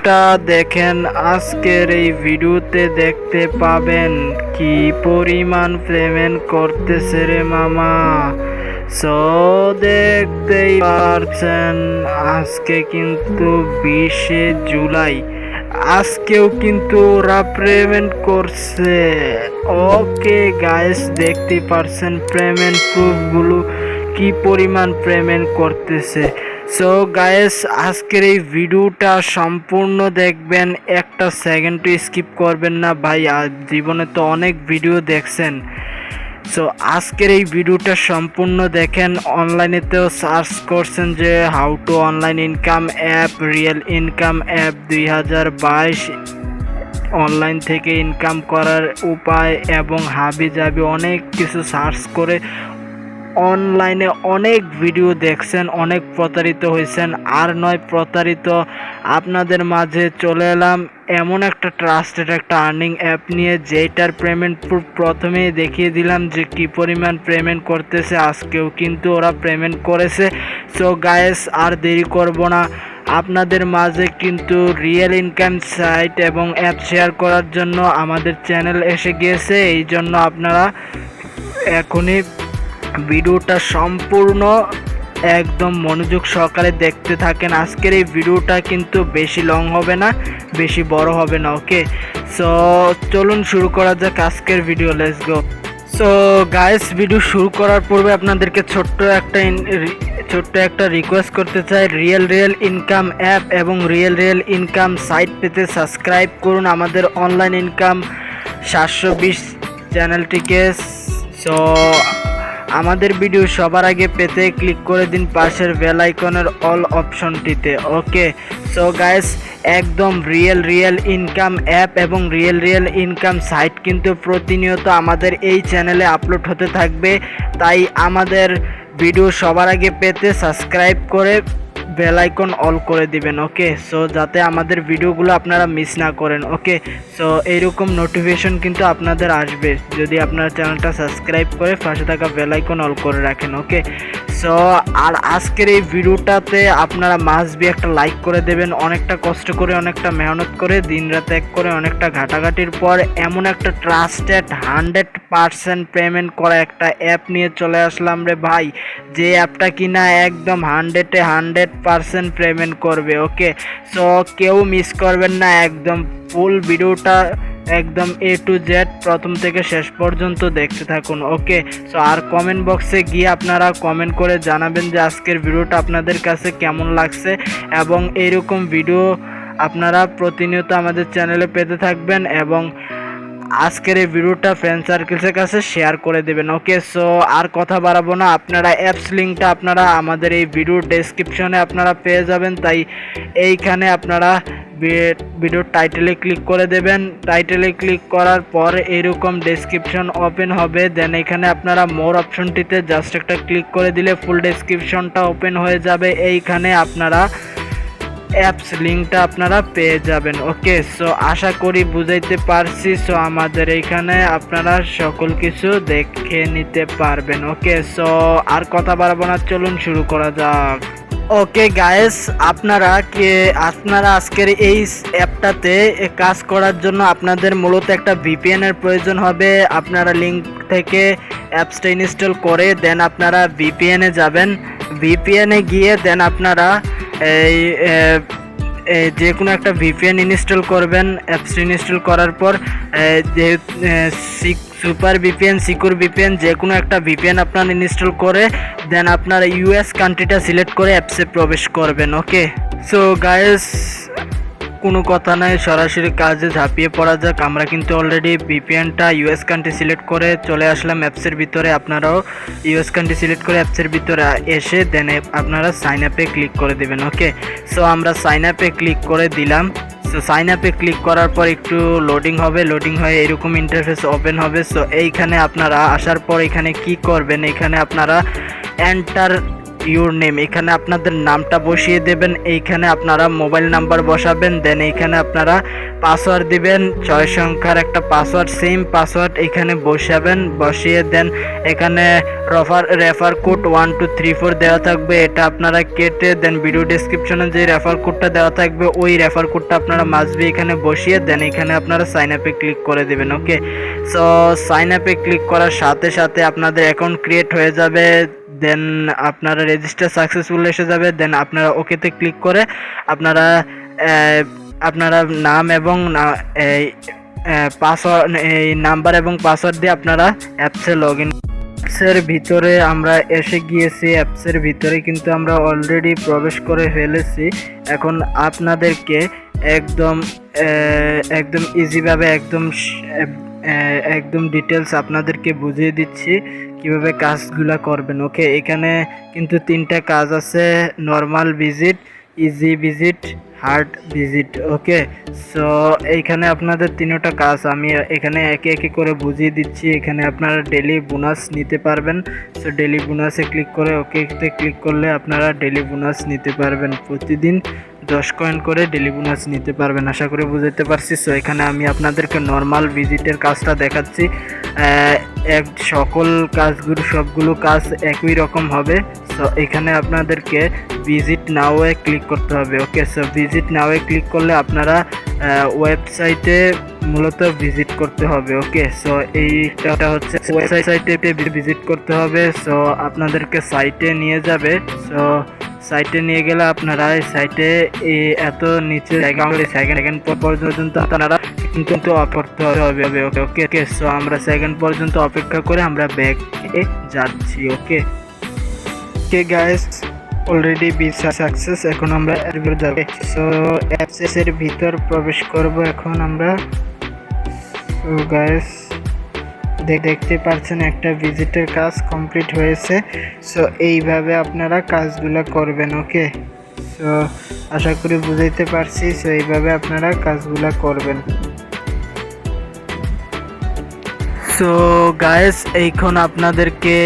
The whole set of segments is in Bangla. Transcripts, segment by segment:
ভিডিওটা দেখেন। আজকের এই ভিডিওতে দেখতে পাবেন কি পরিমাণ পেমেন্ট করতেছে রে মামা। সো দেখতেই পারছেন আজকে কিন্তু 20শে জুলাই, আজকেও কিন্তু ওরা পেমেন্ট করছে। ওকে গাইস, দেখতে পারছেন পেমেন্ট প্রুফগুলো কি পরিমাণ পেমেন্ট করতেছে। সো গাইস, আজকের এই ভিডিওটা সম্পূর্ণ দেখবেন, একটা সেকেন্ডও স্কিপ করবেন না ভাই। জীবনে তো অনেক ভিডিও দেখছেন, সো আজকের এই ভিডিওটা সম্পূর্ণ দেখেন। অনলাইনেতেও সার্চ করছেন যে how to online income app, real income app 2022, online থেকে ইনকাম করার উপায় এবং হাবি জাবি অনেক কিছু সার্চ করে অনলাইনে অনেক ভিডিও দেখছেন, অনেক প্রতারিত হয়েছেন। আর নয় প্রতারিত, আপনাদের মাঝে চলে এলাম এমন একটা ট্রাস্টেড একটা আর্নিং অ্যাপ নিয়ে, যেটার পেমেন্ট প্রুফ প্রথমেই দেখিয়ে দিলাম যে কি পরিমাণ পেমেন্ট করতেছে। আজকেও কিন্তু ওরা পেমেন্ট করেছে। সো গাইস, আর দেরি করব না, আপনাদের মাঝে কিন্তু রিয়েল ইনকাম সাইট এবং অ্যাপ শেয়ার করার জন্য আমাদের চ্যানেল এসে গিয়েছে। এই জন্য আপনারা এখনই ভিডিওটা সম্পূর্ণ একদম মনোযোগ সহকারে দেখতে থাকেন। আজকের এই ভিডিওটা কিন্তু বেশি লং হবে না, বেশি বড় হবে না। ওকে, সো চলুন শুরু করা যাক আজকের video. Let's go. So guys, video শুরু করার পূর্বে আপনাদেরকে ছোট্ট একটা রিকোয়েস্ট করতে চাই। রিয়েল ইনকাম অ্যাপ এবং রিয়েল ইনকাম সাইট পেতে সাবস্ক্রাইব করুন আমাদের অনলাইন ইনকাম 720 চ্যানেলটিকে। সো আমাদের ভিডিও সবার আগে পেতে ক্লিক করে দিন পাশের বেল আইকনের অল অপশনটিতে। ওকে, সো গাইস, একদম রিয়েল ইনকাম অ্যাপ এবং রিয়েল ইনকাম সাইট কিন্তু প্রতিনিয়ত আমাদের এই চ্যানেলে আপলোড হতে থাকবে। তাই আমাদের ভিডিও সবার আগে পেতে সাবস্ক্রাইব করে বেল আইকন অল করে দিবেন। ওকে, সো যাতে আমাদের ভিডিওগুলো আপনারা মিস না করেন। ওকে, সো এইরকম নোটিফিকেশন কিন্তু আপনাদের আসবে যদি আপনারা চ্যানেলটা সাবস্ক্রাইব করে পাশে থাকা বেল আইকন অল করে রাখেন। ওকে, সো আর আজকের এই ভিডিওটাতে আপনারা মাস্ট বি একটা লাইক করে দেবেন। অনেকটা কষ্ট করে, অনেকটা মেহনত করে, দিন রাত এক করে, অনেকটা ঘাটাঘাটির পর এমন একটা ট্রাস্টেড 100% পেমেন্ট করা একটা অ্যাপ নিয়ে চলে আসলাম রে ভাই, যে অ্যাপটা কিনা একদম 100% পেমেন্ট করবে। ওকে, সো কেউ মিস করবেন না, একদম ফুল ভিডিওটা একদম A to Z প্রথম থেকে শেষ পর্যন্ত দেখতে থাকুন। ওকে, সো আর কমেন্ট বক্সে গিয়ে আপনারা কমেন্ট করে জানাবেন যে আজকের ভিডিওটা আপনাদের কাছে কেমন লাগছে, এবং এইরকম ভিডিও আপনারা প্রতিনিয়ত আমাদের চ্যানেলে পেতে থাকবেন এবং আজকের এই ভিডিওটা ফ্রেন্ড সার্কেলসের কাছে শেয়ার করে দেবেন। ওকে, সো আর কথা বাড়াবো না, আপনারা অ্যাপস লিঙ্কটা আপনারা আমাদের এই ভিডিওর ডেসক্রিপশনে আপনারা পেয়ে যাবেন। তাই এইখানে আপনারা ভিডিওর টাইটেলে ক্লিক করে দেবেন। টাইটেলে ক্লিক করার পর এরকম ডেসক্রিপশন ওপেন হবে। দেন এখানে আপনারা মোর অপশনটিতে জাস্ট একটা ক্লিক করে দিলে ফুল ডেসক্রিপশনটা ওপেন হয়ে যাবে। এইখানে আপনারা অ্যাপস লিঙ্কটা আপনারা পেয়ে যাবেন। ওকে, সো আশা করি বুঝাইতে পারছি। সো আমাদের এইখানে আপনারা সকল কিছু দেখে নিতে পারবেন। ওকে, সো আর কথা বাড়াবো না, চলুন শুরু করা যাক। ওকে গাইস, আপনারা আজকের এই অ্যাপটাতে কাজ করার জন্য আপনাদের মূলত একটা VPN এর প্রয়োজন হবে। আপনারা লিঙ্ক থেকে অ্যাপসটা ইনস্টল করে দেন আপনারা VPN এ যাবেন। VPN এ গিয়ে দেন আপনারা যে কোনো একটা VPN ইনস্টল করবেন। অ্যাপসটা ইনস্টল করার পর যে সুপার VPN, সিকিউর VPN, যে কোনো একটা VPN আপনারা ইনস্টল করে দেন আপনারা US কান্ট্রিটা সিলেক্ট করে অ্যাপসে প্রবেশ করবেন। ওকে, সো গাইস, কোনো কথা নাই, সরাসরি কাজে ঝাঁপিয়ে পড়া যাক। আমরা কিন্তু অলরেডি VPNটা US কান্ট্রি সিলেক্ট করে চলে আসলাম অ্যাপসের ভিতরে। আপনারাও US কান্ট্রি সিলেক্ট করে অ্যাপসের ভিতরে এসে দেন আপনারা সাইন আপে ক্লিক করে দেবেন। ওকে, সো আমরা সাইন আপে ক্লিক করে দিলাম। সো সাইন আপে ক্লিক করার পর একটু লোডিং হবে, লোডিং হয়ে এরকম ইন্টারফেস ওপেন হবে। সো এইখানে আপনারা আসার পর এখানে কি করবেন, এখানে আপনারা এন্টার ইউর নেম, এখানে আপনাদের নামটা বসিয়ে দেবেন। এইখানে আপনারা মোবাইল নাম্বার বসাবেন। দেন এইখানে আপনারা পাসওয়ার্ড দিবেন, 6 সংখ্যার একটা পাসওয়ার্ড, সেম পাসওয়ার্ড এখানে বসাবেন। বসিয়ে দেন এখানে রেফার কোড 1234 দেওয়া থাকবে, এটা আপনারা কেটে দেন ভিডিও ডেসক্রিপশনে যে রেফার কোডটা দেওয়া থাকবে ওই রেফার কোডটা আপনারা মাসবি এখানে বসিয়ে দেন। এখানে আপনারা সাইন আপে ক্লিক করে দেবেন। ওকে, সো সাইন আপে ক্লিক করার সাথে সাথে আপনাদের অ্যাকাউন্ট ক্রিয়েট হয়ে যাবে। দেন আপনারা রেজিস্টার সাকসেসফুল এসে যাবে। দেন আপনারা ওকেতে ক্লিক করে আপনারা নাম এবং পাসওয়ার্ড, এই নাম্বার এবং পাসওয়ার্ড দিয়ে আপনারা অ্যাপসে লগ ইন। অ্যাপসের ভিতরে আমরা এসে গিয়েছি। অ্যাপসের ভিতরে কিন্তু আমরা অলরেডি প্রবেশ করে ফেলেছি। এখন আপনাদেরকে একদম ইজিভাবে একদম ডিটেলস আপনাদেরকে বুঝিয়ে দিচ্ছি কিভাবে কাজগুলো করবেন। ওকে, এখানে কিন্তু 3টা কাজ আছে, normal visit, easy visit, hard visit. Okay, so এইখানে আপনাদের 3টা কাজ আমি এখানে একে একে করে বুঝিয়ে দিচ্ছি। এখানে আপনারা ডেলি বোনাস নিতে পারবেন। সো ডেলি বোনাসে ক্লিক করে ওকেতে ক্লিক করলে আপনারা ডেলি বোনাস নিতে পারবেন। প্রতিদিন 10 কয়েন করে ডেলি বোনাস নিতে পারবেন। আশা করি বুঝতে পারছি। সো এখানে আমি আপনাদেরকে নর্মাল ভিজিটের কাজটা দেখাচ্ছি। সকল কাজগুলো, সবগুলো কাজ একই রকম হবে। সো এখানে আপনাদেরকে ভিজিট নাওয়ে ক্লিক করতে হবে। ওকে, সো ভিজিট নাওয়ে ক্লিক করলে আপনারা ওয়েবসাইটে মূলত ভিজিট করতে হবে। ওকে, সো এইটা হচ্ছে ওয়েবসাইটে ভিজিট করতে হবে। সো আপনাদেরকে সাইটে নিয়ে যাবে। সো সাইটে নিয়ে গেলে আপনারা এই সাইটে এত নিচে সেকেন্ড পর্যন্ত আপনারা কিন্তু করতে হবে। ওকে ওকে, সো আমরা সেকেন্ড পর্যন্ত অপেক্ষা করে আমরা ব্যাকে যাচ্ছি। Okay okay guys, already visa success. এখন আমরা যাব। সো অ্যাপসের ভিতর প্রবেশ করব এখন আমরা। সো গাইস, দেখতে পাচ্ছেন একটা ভিজিটের কাজ কমপ্লিট হয়েছে। সো এইভাবে আপনারা কাজগুলো করবেন। ওকে, সো আশা করি বুঝাইতে পারছি। সো এইভাবে আপনারা কাজগুলো করবেন। সো গাইস, এখন আপনাদেরকে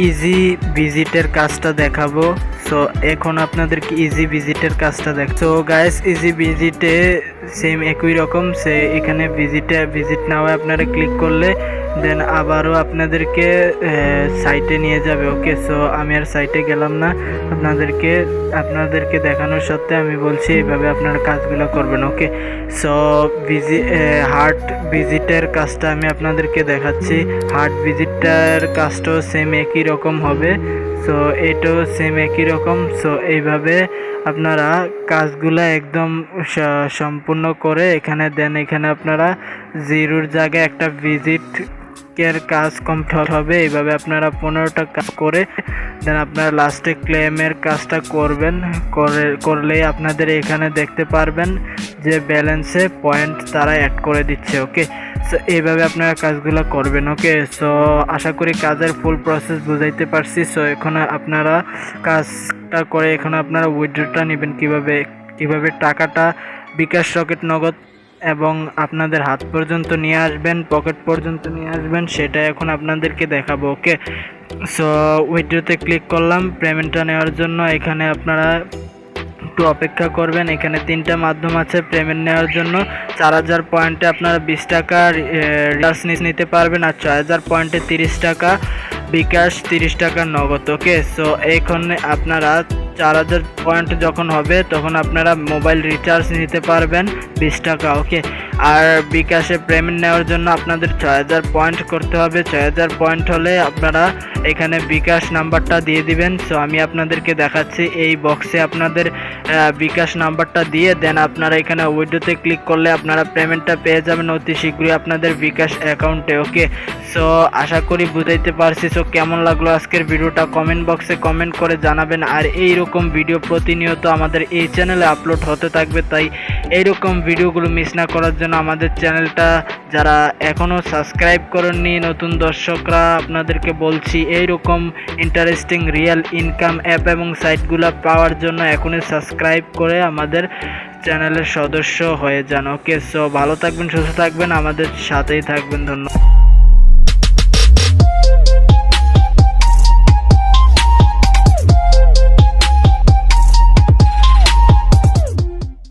ইজি ভিজিটের কাজটা দেখাবো। সো এখন আপনাদেরকে ইজি ভিজিটের কাজটা সো গাইস, ইজি ভিজিটে সেম একই রকম। সে এখানে ভিজিট নাও আপনারা ক্লিক করলে দেন আবারও আপনাদেরকে সাইটে নিয়ে যাবে। ওকে, সো আমি আর সাইটে গেলাম না, আপনাদেরকে দেখানোর সত্ত্বে আমি বলছি এইভাবে আপনারা কাজগুলো করবেন। ওকে, সো হার্ট ভিজিটের কাজটা আমি আপনাদেরকে দেখাচ্ছি। হার্ট ভিজিটের কাজটাও সেম একই রকম হবে। সো এটাও সেম একই রকম। সো এইভাবে আপনারা কাজগুলো একদম সম্পূর্ণ করে এখানে দেন। এখানে আপনারা 0-র জায়গায় একটা ভিজিটের কাজ কমপ্লিট হবে। এইভাবে আপনারা 15টা কাজ করে দেন আপনারা লাস্টে ক্লেমের কাজটা করলেই আপনাদের এখানে দেখতে পারবেন যে ব্যালেন্সে পয়েন্ট তারা অ্যাড করে দিচ্ছে। ওকে, সো এইভাবে আপনারা কাজগুলো করবেন। ওকে, সো আশা করি কাজের ফুল প্রসেস বুঝাইতে পারছি। সো এখন আপনারা কাজটা করে এখন আপনারা উইথড্রটা নেবেন কিভাবে টাকাটা বিকাশ, রকেট, নগদ এবং আপনাদের হাত পর্যন্ত নিয়ে আসবেন, পকেট পর্যন্ত নিয়ে আসবেন, সেটা এখন আপনাদেরকে দেখাবো। ওকে, সো উইথড্রতে ক্লিক করলাম পেমেন্টটা নেওয়ার জন্য। এখানে আপনারা একটু অপেক্ষা করবেন। এখানে 3টা মাধ্যম আছে পেমেন্ট নেওয়ার জন্য। 4000 পয়েন্টে আপনারা 20 টাকা রিচার্জ নিতে পারবেন, আর 6000 পয়েন্টে 30 টাকা বিকাশ, 30 টাকা নগদ। ওকে, সো এখানে আপনারা 4000 পয়েন্ট যখন হবে তখন আপনারা মোবাইল রিচার্জ নিতে পারবেন 20 টাকা। ওকে, আর বিকাশে পেমেন্ট নেওয়ার জন্য আপনাদের 6000 পয়েন্ট করতে হবে। 6000 পয়েন্ট হলে আপনারা এখানে বিকাশ নাম্বারটা দিয়ে দিবেন। সো আমি আপনাদেরকে দেখাচ্ছি। এই বক্সে আপনাদের বিকাশ নাম্বারটা দিয়ে দেন আপনারা এখানে উইথড্রতে ক্লিক করলে আপনারা পেমেন্টটা পেয়ে যাবেন অতি শীঘ্রই আপনাদের বিকাশ অ্যাকাউন্টে। ওকে, সো আশা করি বুঝাইতে পারছি। সো কেমন লাগলো আজকের ভিডিওটা কমেন্ট বক্সে কমেন্ট করে জানাবেন। আর এইরকম ভিডিও প্রতিনিয়ত আমাদের এই চ্যানেলে আপলোড হতে থাকবে, তাই এইরকম ভিডিওগুলো মিস না করার জন্য আমাদের চ্যানেলটা যারা এখনও সাবস্ক্রাইব করেননি নতুন দর্শকরা আপনাদেরকে বলছি, এইরকম ইন্টারেস্টিং রিয়েল ইনকাম অ্যাপ এবং সাইটগুলো পাওয়ার জন্য এখনই সাবস্ক্রাইব করে আমাদের চ্যানেলের সদস্য হয়ে যান। ওকে, সো ভালো থাকবেন, সুস্থ থাকবেন, আমাদের সাথেই থাকবেন। ধন্যবাদ।